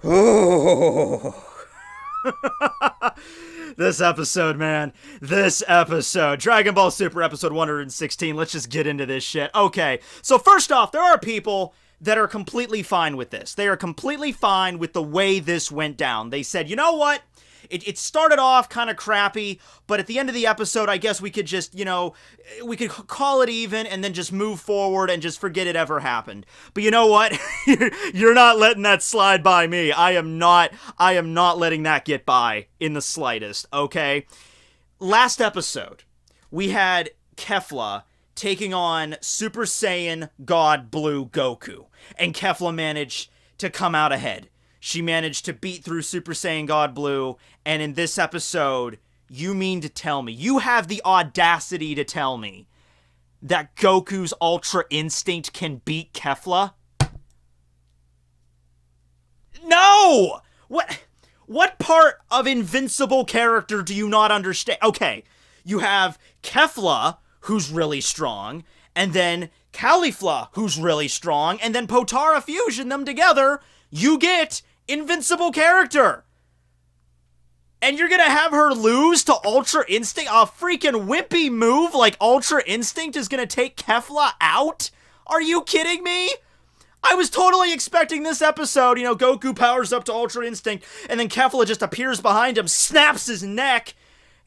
Oh. This episode, man. This episode. Dragon Ball Super episode 116. Let's just get into this shit. Okay, so first off, there are people that are completely fine with this. They are completely fine with the way this went down. They said, you know what? It started off kind of crappy, but at the end of the episode, I guess we could just, we could call it even and then just move forward and just forget it ever happened. But you know what? You're not letting that slide by me. I am not letting that get by in the slightest, okay? Last episode, we had Kefla taking on Super Saiyan God Blue Goku, and Kefla managed to come out ahead. She managed to beat through Super Saiyan God Blue, and in this episode, you mean to tell me, you have the audacity to tell me that Goku's Ultra Instinct can beat Kefla? No! What part of invincible character do you not understand? Okay, you have Kefla, who's really strong, and then Caulifla, who's really strong, and then Potara fusion them together, you get invincible character. And you're gonna have her lose to Ultra Instinct? A freaking wimpy move like Ultra Instinct is gonna take Kefla out? Are you kidding me? I was totally expecting this episode, Goku powers up to Ultra Instinct, and then Kefla just appears behind him, snaps his neck,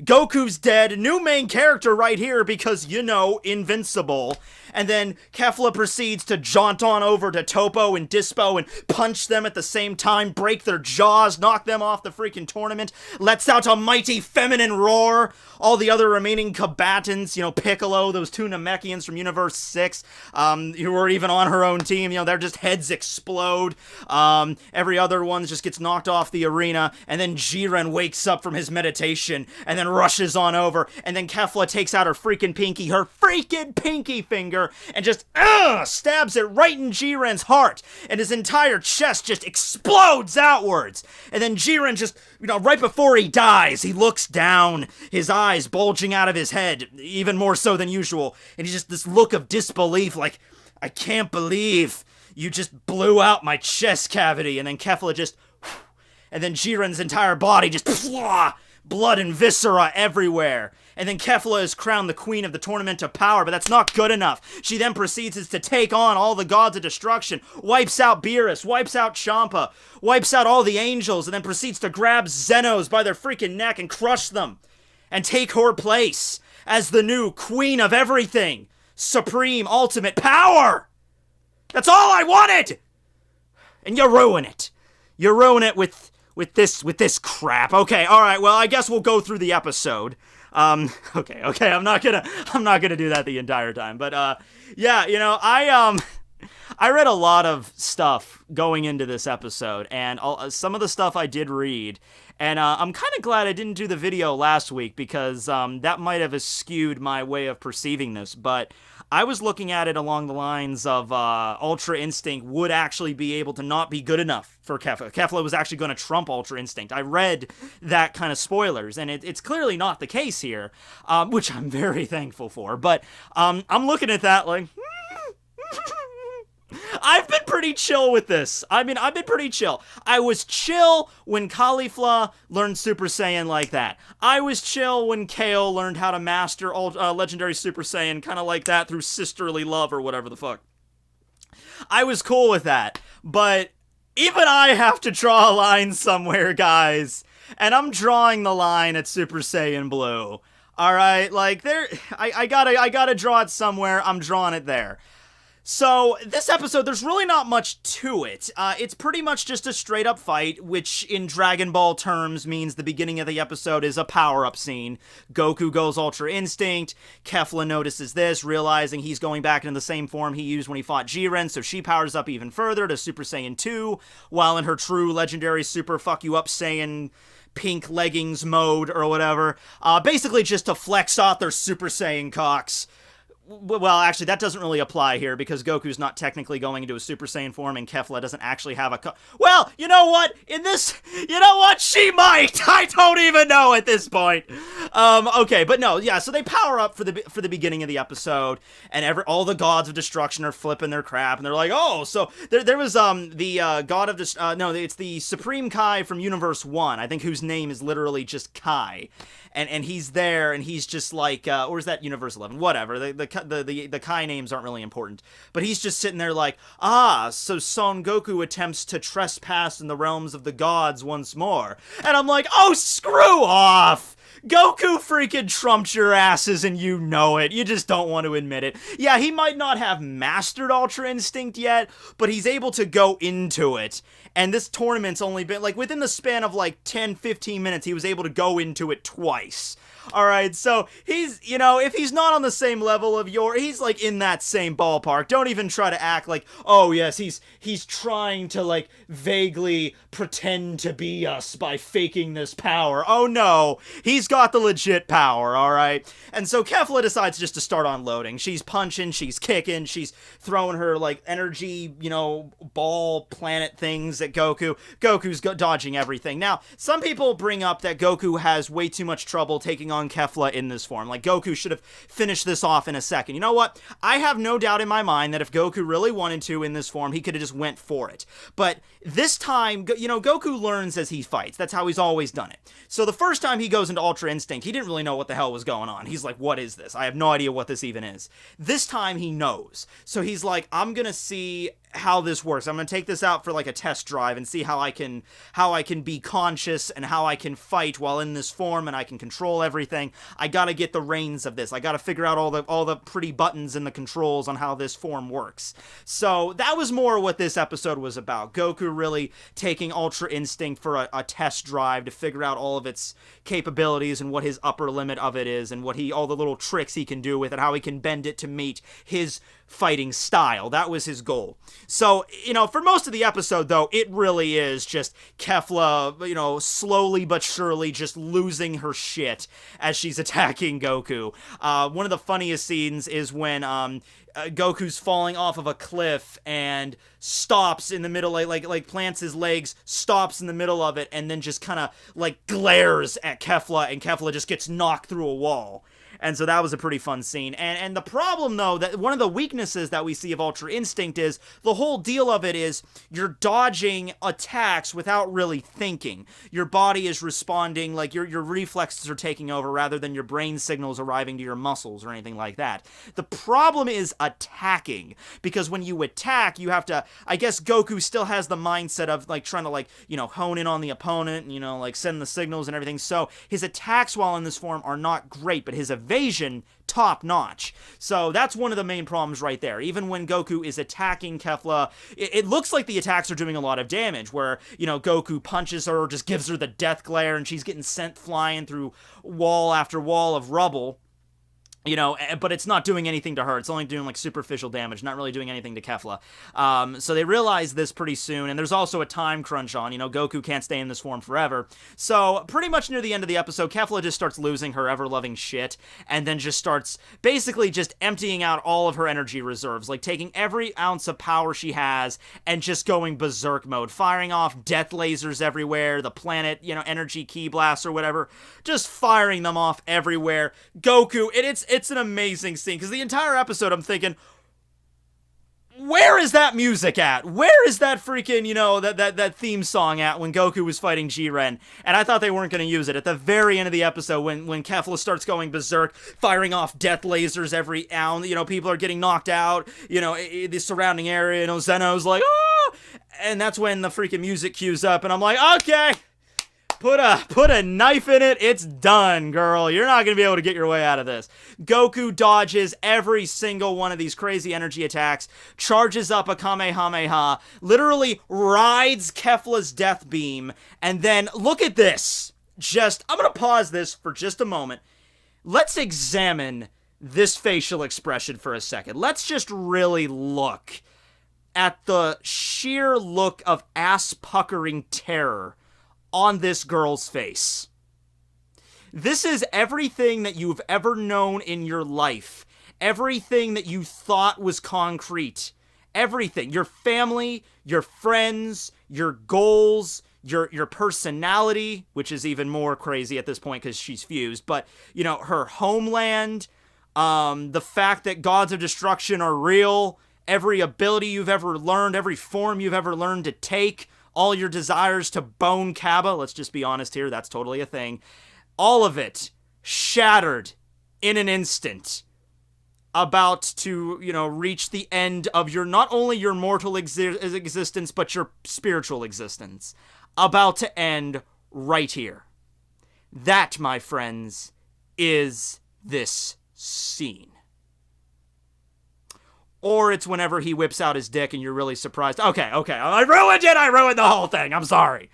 Goku's dead, new main character right here because, invincible. And then Kefla proceeds to jaunt on over to Topo and Dispo and punch them at the same time, break their jaws, knock them off the freaking tournament, lets out a mighty feminine roar. All the other remaining combatants, Piccolo, those two Namekians from Universe 6, who were even on her own team, their just heads explode. Every other one just gets knocked off the arena, and then Jiren wakes up from his meditation, and then rushes on over, and then Kefla takes out her freaking pinky finger, and just stabs it right in Jiren's heart, and his entire chest just explodes outwards. And then Jiren just, right before he dies, he looks down, his eyes bulging out of his head, even more so than usual, and he's just this look of disbelief, like, I can't believe you just blew out my chest cavity. And then Kefla just, and then Jiren's entire body just, blood and viscera everywhere. And then Kefla is crowned the queen of the Tournament of Power, but that's not good enough. She then proceeds to take on all the gods of destruction, wipes out Beerus, wipes out Champa, wipes out all the angels, and then proceeds to grab Zenos by their freaking neck and crush them, and take her place as the new queen of everything. Supreme ultimate power! That's all I wanted! And you ruin it. You ruin it with this crap. Okay, alright, well, I guess we'll go through the episode. Okay, I'm not gonna do that the entire time, but, I read a lot of stuff going into this episode, and some of the stuff I did read, and I'm kind of glad I didn't do the video last week, because that might have skewed my way of perceiving this, but I was looking at it along the lines of Ultra Instinct would actually be able to not be good enough for Kefla. Kefla was actually going to trump Ultra Instinct. I read that kind of spoilers, and it's clearly not the case here, which I'm very thankful for, but I'm looking at that like... I've been pretty chill with this. I've been pretty chill. I was chill when Caulifla learned Super Saiyan like that. I was chill when Kale learned how to master Legendary Super Saiyan kind of like that through sisterly love or whatever the fuck. I was cool with that. But even I have to draw a line somewhere, guys. And I'm drawing the line at Super Saiyan Blue. Alright? Like, I gotta draw it somewhere. I'm drawing it there. So, this episode, there's really not much to it. It's pretty much just a straight-up fight, which in Dragon Ball terms means the beginning of the episode is a power-up scene. Goku goes Ultra Instinct, Kefla notices this, realizing he's going back into the same form he used when he fought Jiren, so she powers up even further to Super Saiyan 2, while in her true legendary Super Fuck-You-Up Saiyan pink leggings mode or whatever, basically just to flex out their Super Saiyan cocks. well, actually, that doesn't really apply here because Goku's not technically going into a Super Saiyan form, and Kefla doesn't actually have a. Well, you know what? She might. I don't even know at this point. Okay, but no, yeah. So they power up for the beginning of the episode, and all the gods of destruction are flipping their crap, and they're like, oh, so there was the god of it's the Supreme Kai from Universe 1, I think, whose name is literally just Kai. And he's there, and he's just like, or is that Universe 11? Whatever. The Kai names aren't really important. But he's just sitting there like, so Son Goku attempts to trespass in the realms of the gods once more. And I'm like, oh, screw off! Goku freaking trumped your asses and you know it. You just don't want to admit it. Yeah, he might not have mastered Ultra Instinct yet, but he's able to go into it. And this tournament's only been, like, within the span of, like, 10, 15 minutes, he was able to go into it twice. Alright, so he's, if he's not on the same level of he's, like, in that same ballpark. Don't even try to act like, oh, yes, he's trying to, like, vaguely pretend to be us by faking this power. Oh, no, he's got the legit power, alright? And so Kefla decides just to start unloading. She's punching, she's kicking, she's throwing her, like, energy, ball planet things at Goku. Goku's dodging everything. Now, some people bring up that Goku has way too much trouble taking on Kefla in this form. Like, Goku should have finished this off in a second. You know what? I have no doubt in my mind that if Goku really wanted to in this form, he could have just went for it. But this time, Goku learns as he fights. That's how he's always done it. So the first time he goes into Ultra Instinct, he didn't really know what the hell was going on. He's like, what is this? I have no idea what this even is. This time he knows. So he's like, I'm gonna see how this works. I'm gonna take this out for like a test drive and see how I can be conscious and how I can fight while in this form and I can control everything. I gotta get the reins of this. I gotta figure out all the pretty buttons and the controls on how this form works. So that was more what this episode was about. Goku really taking Ultra Instinct for a test drive to figure out all of its capabilities and what his upper limit of it is and all the little tricks he can do with it, how he can bend it to meet his fighting style. That was his goal. So, for most of the episode, though, it really is just Kefla, slowly but surely just losing her shit as she's attacking Goku. One of the funniest scenes is when Goku's falling off of a cliff and stops in the middle, like plants his legs, stops in the middle of it, and then just kind of, like, glares at Kefla, and Kefla just gets knocked through a wall. And so that was a pretty fun scene. And the problem, though, that one of the weaknesses that we see of Ultra Instinct is the whole deal of it is you're dodging attacks without really thinking. Your body is responding, like your reflexes are taking over rather than your brain signals arriving to your muscles or anything like that. The problem is attacking, because when you attack, you have to, I guess Goku still has the mindset of, like, trying to, like, hone in on the opponent, like, send the signals and everything. So his attacks while in this form are not great, but his evasion top notch. So that's one of the main problems right there. Even when Goku is attacking Kefla, it looks like the attacks are doing a lot of damage, where, Goku punches her or just gives her the death glare and she's getting sent flying through wall after wall of rubble. But it's not doing anything to her. It's only doing, like, superficial damage, not really doing anything to Kefla. So they realize this pretty soon, and there's also a time crunch on. Goku can't stay in this form forever. So pretty much near the end of the episode, Kefla just starts losing her ever-loving shit, and then just starts basically just emptying out all of her energy reserves, like taking every ounce of power she has and just going berserk mode, firing off death lasers everywhere, the planet, energy ki blasts or whatever, just firing them off everywhere. Goku, it's an amazing scene, because the entire episode I'm thinking, where is that music at? Where is that freaking, that theme song at when Goku was fighting Jiren? And I thought they weren't going to use it. At the very end of the episode, when Kefla starts going berserk, firing off death lasers every ounce, people are getting knocked out, the surrounding area, Zeno's like, oh! And that's when the freaking music cues up, and I'm like, okay! Put a knife in it, it's done, girl. You're not going to be able to get your way out of this. Goku dodges every single one of these crazy energy attacks, charges up a Kamehameha, literally rides Kefla's death beam, and then, look at this. I'm going to pause this for just a moment. Let's examine this facial expression for a second. Let's just really look at the sheer look of ass-puckering terror on this girl's face. This is everything that you've ever known in your life, Everything that you thought was concrete, everything, your family, your friends, your goals, your personality, which is even more crazy at this point because she's fused, but, you know, her homeland, the fact that gods of destruction are real, every ability you've ever learned, every form you've ever learned to take, all your desires to bone Kaba, let's just be honest here, that's totally a thing, all of it shattered in an instant, about to, you know, reach the end of your, not only your mortal existence, but your spiritual existence. About to end right here. That, my friends, is this scene. Or it's whenever he whips out his dick and you're really surprised. Okay, I ruined it! I ruined the whole thing! I'm sorry.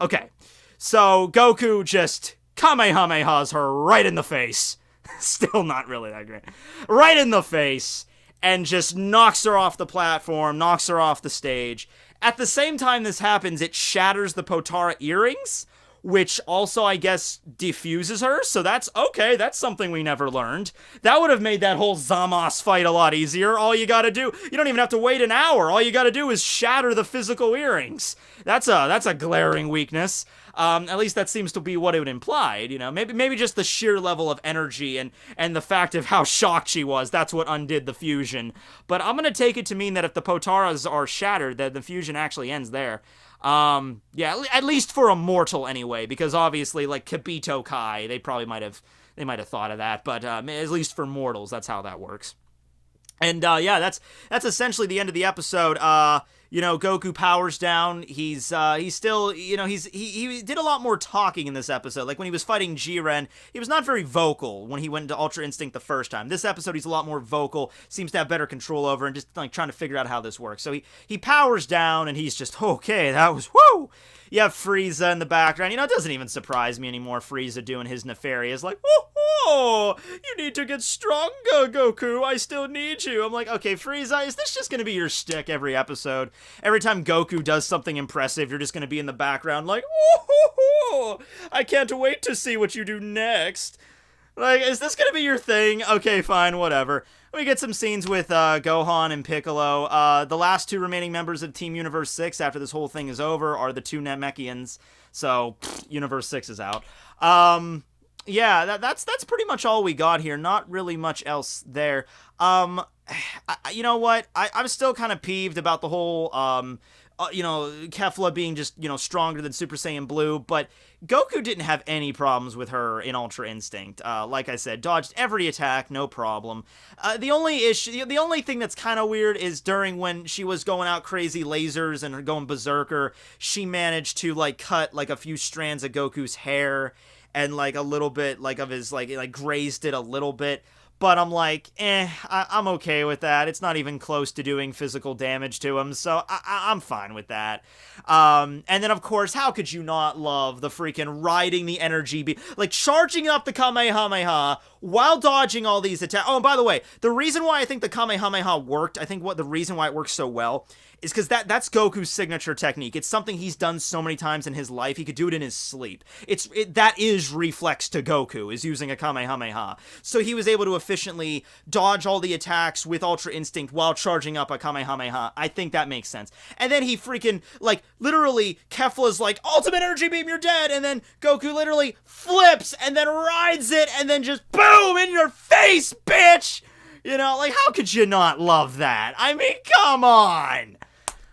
Okay, so Goku just Kamehamehas her right in the face. Still not really that great. Right in the face, and just knocks her off the platform, knocks her off the stage. At the same time this happens, it shatters the Potara earrings, which also, I guess, defuses her, so that's okay, that's something we never learned. That would have made that whole Zamos fight a lot easier. All you gotta do, you don't even have to wait an hour, all you gotta do is shatter the physical earrings. That's a glaring weakness. At least that seems to be what it implied, you know, maybe just the sheer level of energy and the fact of how shocked she was, that's what undid the fusion. But I'm gonna take it to mean that if the Potaras are shattered, that the fusion actually ends there. Yeah, at least for a mortal anyway, because obviously, like, Kibito Kai, they might have thought of that, but, at least for mortals, that's how that works. And, yeah, that's essentially the end of the episode. You know, Goku powers down. He's still, you know, he did a lot more talking in this episode. Like, when he was fighting Jiren, he was not very vocal when he went into Ultra Instinct the first time. This episode, he's a lot more vocal, seems to have better control over, and just, like, trying to figure out how this works. So he powers down, and he's just, okay, that was, whoo! You have Frieza in the background. You know, it doesn't even surprise me anymore, Frieza doing his nefarious, like, oh, you need to get stronger, Goku. I still need you. I'm like, okay, Frieza, is this just going to be your shtick every episode? Every time Goku does something impressive, you're just going to be in the background like, oh, I can't wait to see what you do next. Like, is this going to be your thing? Okay, fine, whatever. We get some scenes with Gohan and Piccolo. The last two remaining members of Team Universe 6 after this whole thing is over are the two Namekians. So, Universe 6 is out. Yeah, that's pretty much all we got here. Not really much else there. You know what? I'm still kind of peeved about the whole, you know, Kefla being just, you know, stronger than Super Saiyan Blue, but Goku didn't have any problems with her in Ultra Instinct. Like I said, dodged every attack, no problem. The only thing that's kind of weird is during when she was going out crazy lasers and going berserker, she managed to, like, cut, like, a few strands of Goku's hair and, like, a little bit, like, of his, like grazed it a little bit. But I'm like, I'm okay with that. It's not even close to doing physical damage to him, so I'm fine with that. And then, of course, how could you not love the freaking riding the energy beam, like charging up the Kamehameha while dodging all these attacks. Oh, and by the way, the reason why I think the Kamehameha worked, I think the reason why it works so well is because that's Goku's signature technique. It's something he's done so many times in his life, he could do it in his sleep. That is reflex to Goku, is using a Kamehameha. So he was able to efficiently dodge all the attacks with Ultra Instinct while charging up a Kamehameha. I think that makes sense. And then he freaking, like, literally, Kefla's like, ultimate energy beam, you're dead! And then Goku literally flips and then rides it and then just boom, in your face, bitch! You know, like, how could you not love that? I mean, come on!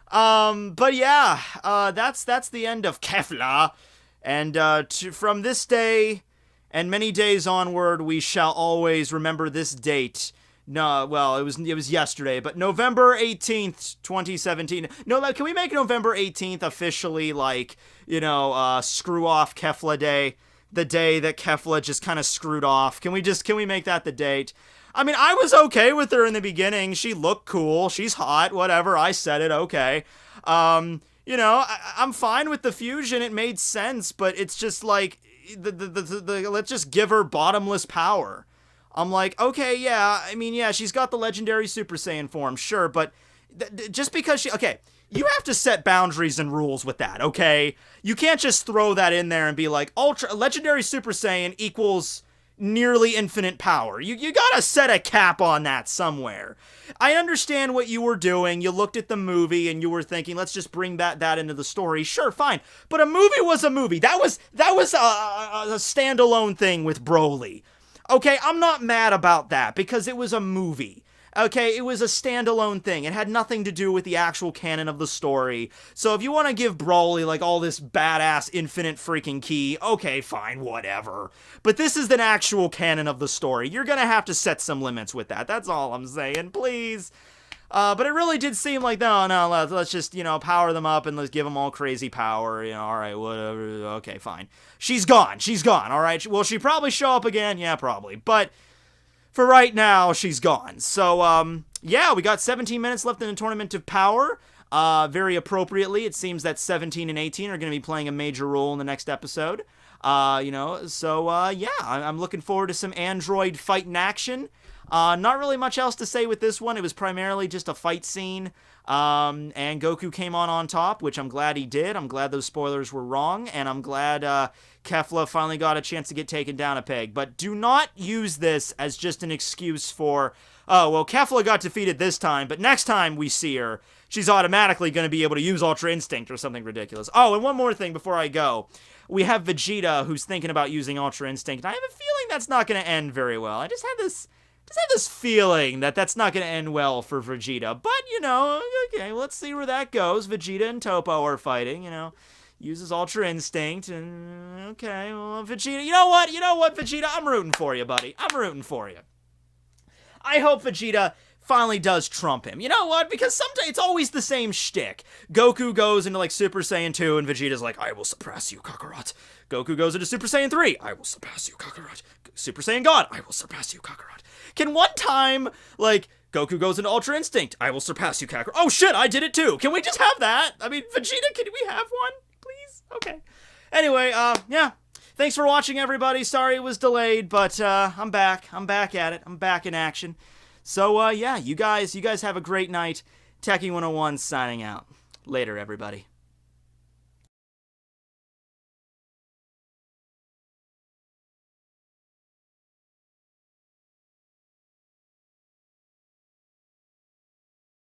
But yeah, that's the end of Kefla, and, from this day, and many days onward, we shall always remember this date. No, well, it was yesterday, but November 18th, 2017. No, can we make November 18th officially, like, you know, screw off Kefla Day? The day that Kefla just kind of screwed off. Can we make that the date? I mean, I was okay with her in the beginning. She looked cool. She's hot. Whatever. I said it. Okay. You know, I'm fine with the fusion. It made sense, but it's just like, let's just give her bottomless power. I'm like, okay, yeah. I mean, yeah, she's got the legendary Super Saiyan form, sure, but just because okay, you have to set boundaries and rules with that, okay? You can't just throw that in there and be like, legendary Super Saiyan equals, nearly infinite power. You gotta set a cap on that somewhere. I understand what you were doing. You looked at the movie and you were thinking, let's just bring that into the story. Sure, fine. But a movie was a movie. That was a standalone thing with Broly. Okay, I'm not mad about that because it was a movie. Okay, it was a standalone thing. It had nothing to do with the actual canon of the story. So if you want to give Broly, like, all this badass infinite freaking ki, okay, fine, whatever. But this is an actual canon of the story. You're gonna have to set some limits with that. That's all I'm saying, please. But it really did seem like, no, let's just, power them up and let's give them all crazy power. Alright, whatever, okay, fine. She's gone, alright? Will she probably show up again? Yeah, probably. But for right now, she's gone. So, yeah, we got 17 minutes left in the Tournament of Power. Very appropriately, it seems that 17 and 18 are going to be playing a major role in the next episode. Yeah, I'm looking forward to some android fight in action. Not really much else to say with this one. It was primarily just a fight scene. And Goku came on top, which I'm glad he did. I'm glad those spoilers were wrong, and I'm glad Kefla finally got a chance to get taken down a peg. But do not use this as just an excuse for, oh, well, Kefla got defeated this time, but next time we see her, she's automatically going to be able to use Ultra Instinct or something ridiculous. Oh, and one more thing before I go. We have Vegeta, who's thinking about using Ultra Instinct, and I have a feeling that's not going to end very well. I just have this feeling that that's not going to end well for Vegeta. But, okay, let's see where that goes. Vegeta and Topo are fighting, uses Ultra Instinct, and, okay, well, Vegeta, you know what, Vegeta, I'm rooting for you, buddy. I'm rooting for you. I hope Vegeta finally does trump him. You know what? Because sometimes it's always the same shtick. Goku goes into, like, Super Saiyan 2, and Vegeta's like, I will surpass you, Kakarot. Goku goes into Super Saiyan 3, I will surpass you, Kakarot. Super Saiyan God, I will surpass you, Kakarot. Can one time, like, Goku goes into Ultra Instinct, I will surpass you, Kakarot. Oh shit, I did it too. Can we just have that? I mean, Vegeta, can we have one? Please? Okay. Anyway, yeah. Thanks for watching, everybody. Sorry it was delayed, but, I'm back. I'm back at it. I'm back in action. So, yeah, you guys have a great night. Tekking101 signing out. Later, everybody.